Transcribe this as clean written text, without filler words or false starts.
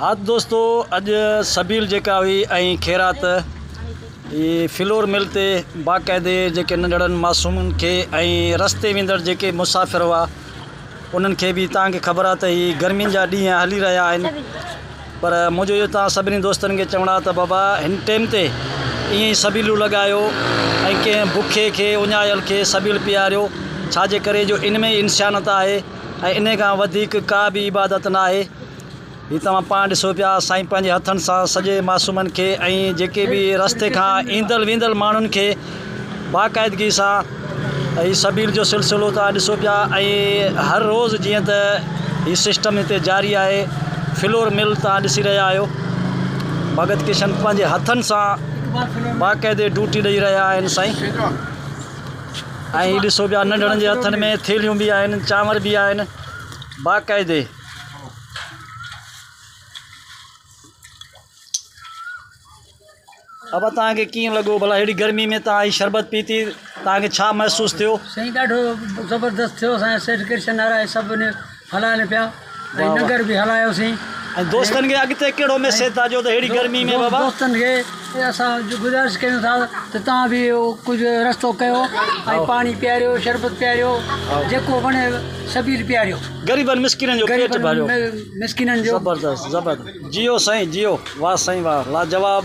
हाँ दोस्तों, अज सबील जेका हुई ऐं खैरात ये फ्लोर मिल ते बाक़ायदे जेके नंढड़नि मासूमनि खे ऐं रस्ते वेंदड़ जेके मुसाफ़िर हुआ उन्हनि खे बि तव्हांखे ख़बर आहे त हीअ गर्मियुनि जा ॾींहं हली रहिया आहिनि। पर मुंहिंजो इहो तव्हां सभिनी दोस्तनि खे चवणो आहे त बाबा हिन टाइम ते ईअं ई सबीलूं लॻायो ऐं कंहिं बुखे खे उञायल खे सबील पीआरियो, छाजे करे जो इन में इंसानियत आहे ऐं इन खां वधीक का बि इबादत न आहे। ही तव्हां पाण ॾिसो पिया, साईं पंहिंजे हथनि सां सॼे मासूमनि खे ऐं जेके बि रस्ते खां ईंदड़ वेंदड़ माण्हुनि खे बाक़ाइदगी सां हीअ सबील जो सिलसिलो तव्हां ॾिसो पिया। ऐं हर रोज़ु जीअं त हीअ सिस्टम हिते जारी आहे। फ्लोर मिल तव्हां ॾिसी रहिया आहियो, भगत किशन पंहिंजे हथनि सां बाक़ाइदे ड्यूटी ॾेई रहिया आहिनि साईं। ऐं हीअ ॾिसो पिया, नंढड़नि जे हथनि में थेलियूं बि आहिनि, चांवर बि आहिनि बाक़ाइदे। अब तव्हांखे कीअं लॻो भला अहिड़ी गर्मी में तव्हां हीअ शरबत पीती, तव्हांखे छा महसूसु थियो? साईं ॾाढो ज़बरदस्त थियो। असांजा सेठ कृष्ण नारायण सभिनी हलाइनि पिया ऐं नगर बि हलायोसीं। ऐं दोस्तनि खे अॻिते कहिड़ो मैसेज था ॾियो त अहिड़ी गर्मी में बाबा? दोस्तनि खे असां गुज़ारिश कयूं था त तव्हां बि कुझु रस्तो कयो ऐं पाणी पीआरियो, शरबत पीआरियो, जेको वणे सबील पीआरियो, ग़रीबनि मिस्किननि जो पेट भरियो। मिस्किननि जो। ज़बरदस्त ज़बरदस्त, जियो साईं जियो, वाह साईं वाह, लाजवाब।